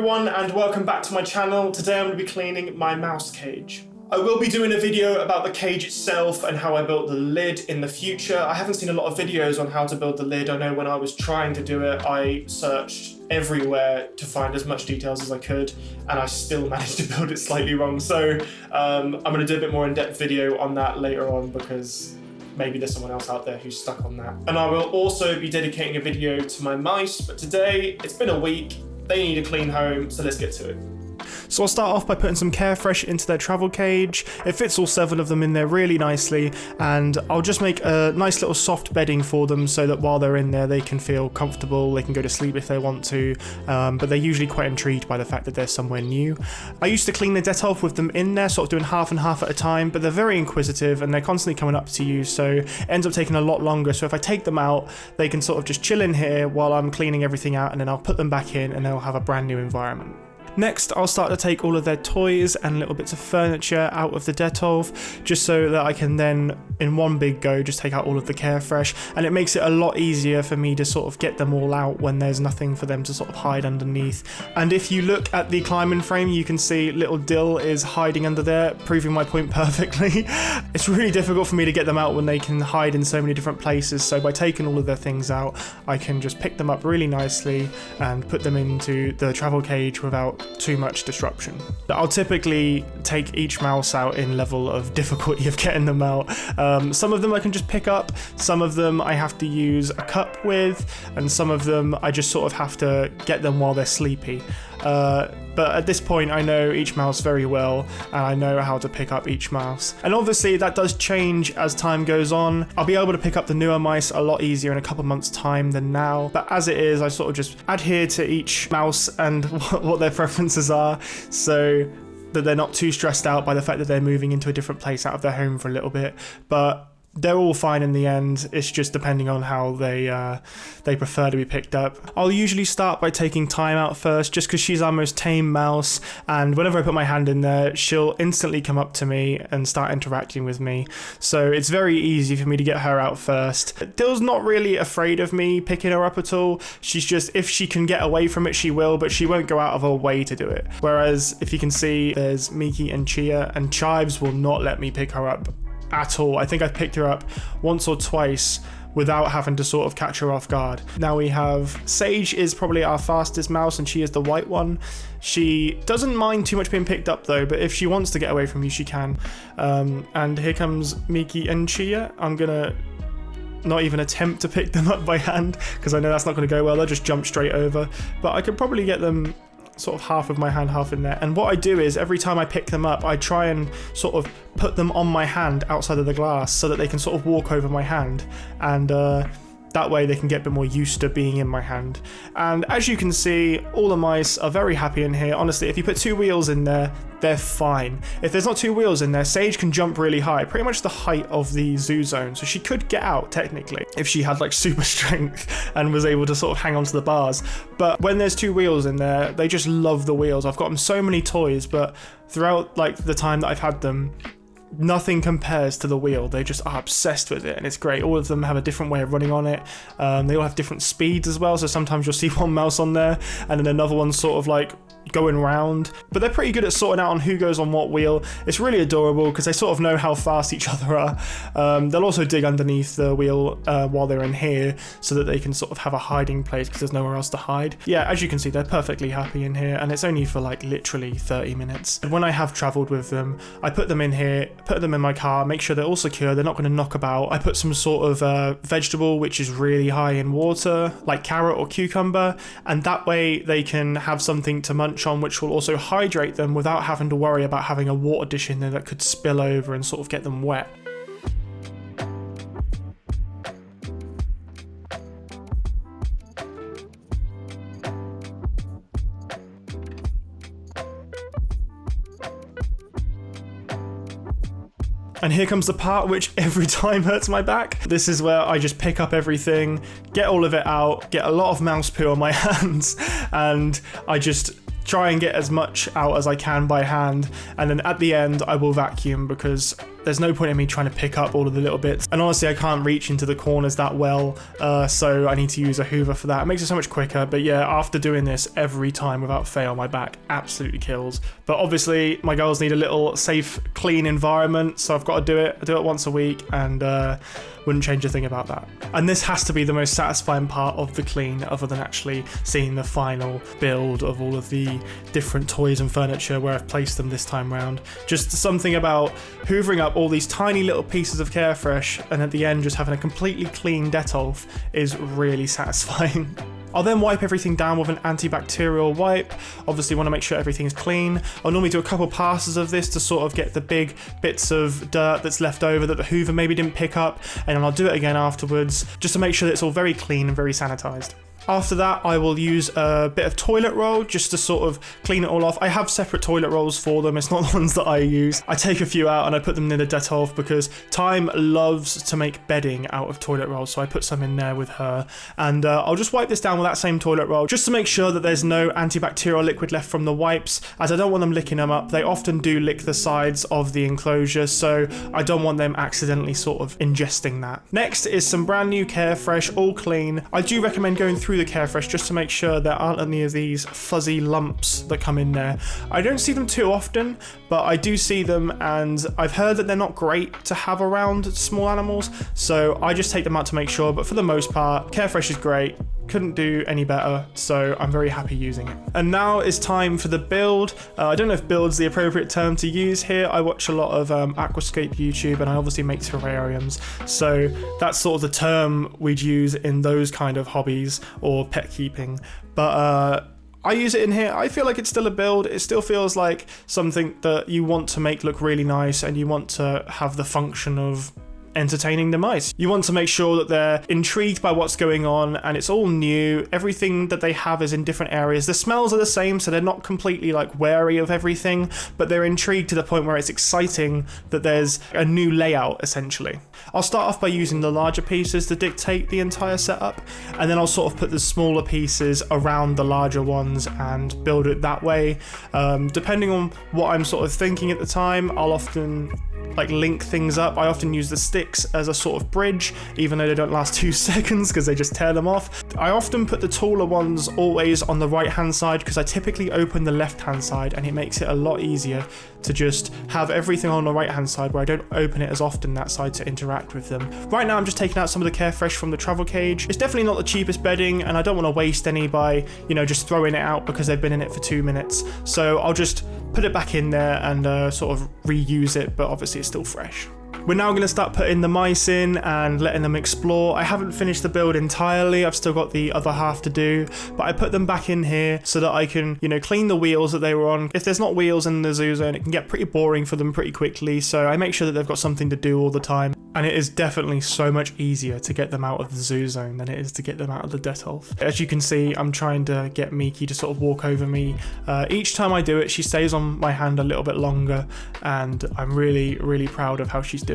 everyone and welcome back to my channel. Today I'm going to be cleaning my mouse cage. I will be doing a video about the cage itself and how I built the lid in the future. I haven't seen a lot of videos on how to build the lid. I know when I was trying to do it, I searched everywhere to find as much details as I could, and I still managed to build it slightly wrong. So I'm going to do a bit more in-depth video on that later on because maybe there's someone else out there who's stuck on that. And I will also be dedicating a video to my mice, but today it's been a week. They need a clean home, so let's get to it. So I'll start off by putting some Carefresh into their travel cage. It fits all 7 of them in there really nicely, and I'll just make a nice little soft bedding for them so that while they're in there they can feel comfortable, they can go to sleep if they want to, but they're usually quite intrigued by the fact that they're somewhere new. I used to clean the Dettol with them in there, sort of doing half and half at a time, but they're very inquisitive and they're constantly coming up to you, so it ends up taking a lot longer. So if I take them out, they can sort of just chill in here while I'm cleaning everything out, and then I'll put them back in and they'll have a brand new environment. Next, I'll start to take all of their toys and little bits of furniture out of the Dettol, just so that I can then, in one big go, just take out all of the Carefresh, and it makes it a lot easier for me to sort of get them all out when there's nothing for them to sort of hide underneath. And if you look at the climbing frame, you can see little Dill is hiding under there, proving my point perfectly. It's really difficult for me to get them out when they can hide in so many different places, so by taking all of their things out, I can just pick them up really nicely and put them into the travel cage without too much disruption. I'll typically take each mouse out in level of difficulty of getting them out. Some of them I can just pick up, some of them I have to use a cup with, and some of them I just sort of have to get them while they're sleepy. But at this point I know each mouse very well and I know how to pick up each mouse. And obviously that does change as time goes on. I'll be able to pick up the newer mice a lot easier in a couple months time than now, but as it is I sort of just adhere to each mouse and what their preferences are, so that they're not too stressed out by the fact that they're moving into a different place out of their home for a little bit. But they're all fine in the end. It's just depending on how they prefer to be picked up. I'll usually start by taking Time out first, just because she's our most tame mouse, and whenever I put my hand in there, she'll instantly come up to me and start interacting with me. So it's very easy for me to get her out first. Dill's not really afraid of me picking her up at all. She's just, if she can get away from it, she will, but she won't go out of her way to do it. Whereas if you can see, there's Miki and Chia, and Chives will not let me pick her up at all. I think I've picked her up once or twice without having to sort of catch her off guard. Now we have Sage is probably our fastest mouse, and she is the white one. She doesn't mind too much being picked up though, but if she wants to get away from you, she can. And here comes Miki and Chia. I'm gonna not even attempt to pick them up by hand because I know that's not going to go well. They'll just jump straight over, but I could probably get them sort of half of my hand, half in there. And what I do is every time I pick them up, I try and sort of put them on my hand outside of the glass so that they can sort of walk over my hand, and that way they can get a bit more used to being in my hand. And as you can see, all the mice are very happy in here. Honestly, if you put 2 wheels in there, they're fine. If there's not 2 wheels in there, Sage can jump really high, pretty much the height of the zoo zone, so she could get out technically if she had like super strength and was able to sort of hang onto the bars. But when there's 2 wheels in there, they just love the wheels. I've got them so many toys, but throughout like the time that I've had them, nothing compares to the wheel. They just are obsessed with it, and it's great. All of them have a different way of running on it. They all have different speeds as well, so sometimes you'll see one mouse on there and then another one sort of like going round, but they're pretty good at sorting out on who goes on what wheel. It's really adorable because they sort of know how fast each other are. They'll also dig underneath the wheel while they're in here so that they can sort of have a hiding place because there's nowhere else to hide. Yeah, as you can see, they're perfectly happy in here, and it's only for like literally 30 minutes. And when I have traveled with them, I put them in here, put them in my car, make sure they're all secure, they're not going to knock about. I put some sort of vegetable which is really high in water, like carrot or cucumber, and that way they can have something to munch on, which will also hydrate them without having to worry about having a water dish in there that could spill over and sort of get them wet. And here comes the part which every time hurts my back. This is where I just pick up everything, get all of it out, get a lot of mouse poo on my hands, and I just try and get as much out as I can by hand, and then at the end I will vacuum, because there's no point in me trying to pick up all of the little bits, and honestly I can't reach into the corners that well, so I need to use a hoover for that. It makes it so much quicker. But yeah, after doing this every time without fail, my back absolutely kills. But obviously my girls need a little safe, clean environment, so I've got to do it. I do it once a week, and wouldn't change a thing about that. And this has to be the most satisfying part of the clean, other than actually seeing the final build of all of the different toys and furniture where I've placed them this time round. Just something about hoovering up all these tiny little pieces of Carefresh and at the end just having a completely clean Detolf is really satisfying. I'll then wipe everything down with an antibacterial wipe. Obviously want to make sure everything's clean. I'll normally do a couple passes of this to sort of get the big bits of dirt that's left over that the hoover maybe didn't pick up, and then I'll do it again afterwards just to make sure that it's all very clean and very sanitized. After that, I will use a bit of toilet roll just to sort of clean it all off. I have separate toilet rolls for them. It's not the ones that I use. I take a few out and I put them near the Detolf because Time loves to make bedding out of toilet rolls, so I put some in there with her. And I'll just wipe this down with that same toilet roll just to make sure that there's no antibacterial liquid left from the wipes, as I don't want them licking them up. They often do lick the sides of the enclosure, so I don't want them accidentally sort of ingesting that. Next is some brand new Carefresh, all clean. I do recommend going through the Carefresh just to make sure there aren't any of these fuzzy lumps that come in there. I don't see them too often, but I do see them, and I've heard that they're not great to have around small animals, so I just take them out to make sure. But for the most part, Carefresh is great. Couldn't do any better, so I'm very happy using it. And now it's time for the build. I don't know if build's the appropriate term to use here. I watch a lot of aquascape YouTube, and I obviously make terrariums, so that's sort of the term we'd use in those kind of hobbies or pet keeping. But I use it in here. I feel like it's still a build. It still feels like something that you want to make look really nice, and you want to have the function of entertaining the mice. You want to make sure that they're intrigued by what's going on, and it's all new. Everything that they have is in different areas. The smells are the same, so they're not completely like wary of everything, but they're intrigued to the point where it's exciting that there's a new layout essentially. I'll start off by using the larger pieces to dictate the entire setup, and then I'll sort of put the smaller pieces around the larger ones and build it that way. Depending on what I'm sort of thinking at the time, I'll often like link things up. I often use the sticks as a sort of bridge, even though they don't last 2 seconds because they just tear them off. I often put the taller ones always on the right hand side because I typically open the left hand side, and it makes it a lot easier to just have everything on the right hand side where I don't open it as often that side to interact with them. Right now I'm just taking out some of the Carefresh from the travel cage. It's definitely not the cheapest bedding, and I don't want to waste any by, you know, just throwing it out because they've been in it for 2 minutes. So I'll just put it back in there and sort of reuse it, but obviously it's still fresh. We're now going to start putting the mice in and letting them explore. I haven't finished the build entirely. I've still got the other half to do, but I put them back in here so that I can, you know, clean the wheels that they were on. If there's not wheels in the zoo zone, it can get pretty boring for them pretty quickly, so I make sure that they've got something to do all the time. And it is definitely so much easier to get them out of the zoo zone than it is to get them out of the Detolf. As you can see, I'm trying to get Miki to sort of walk over me. Each time I do it, she stays on my hand a little bit longer, and I'm really, really proud of how she's doing.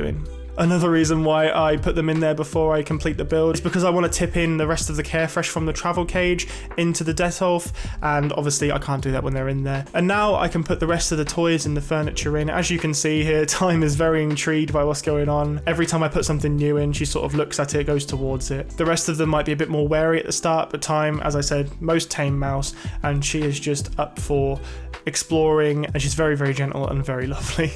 Another reason why I put them in there before I complete the build is because I want to tip in the rest of the Carefresh from the travel cage into the Detolf, and obviously I can't do that when they're in there. And now I can put the rest of the toys and the furniture in. As you can see here, Time is very intrigued by what's going on. Every time I put something new in, she sort of looks at it, goes towards it. The rest of them might be a bit more wary at the start, but Time, as I said, most tame mouse, and she is just up for exploring, and she's very, very gentle and very lovely.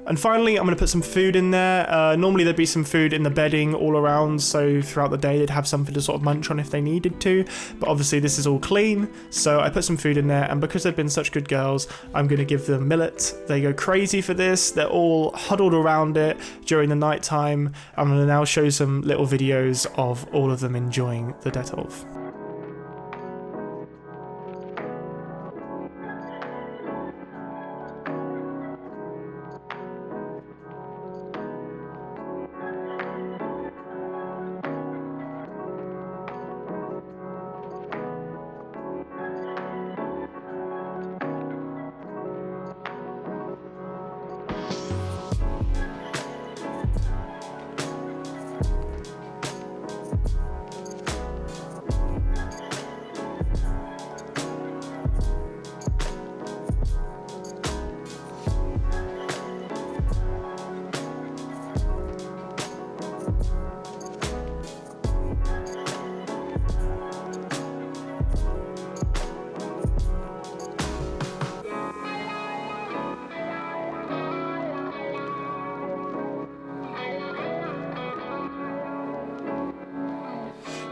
And finally, I'm going to put some food in there. Normally there'd be some food in the bedding all around, so throughout the day they'd have something to sort of munch on if they needed to, but obviously this is all clean, so I put some food in there, and because they've been such good girls, I'm going to give them millet. They go crazy for this. They're all huddled around it during the night time. I'm going to now show some little videos of all of them enjoying the Detolf.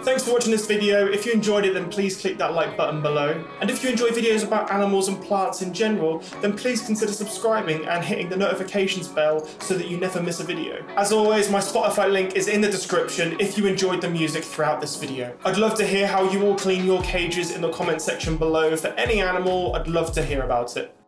Thanks for watching this video. If you enjoyed it, then please click that like button below. And if you enjoy videos about animals and plants in general, then please consider subscribing and hitting the notifications bell so that you never miss a video. As always, my Spotify link is in the description if you enjoyed the music throughout this video. I'd love to hear how you all clean your cages in the comment section below. For any animal, I'd love to hear about it.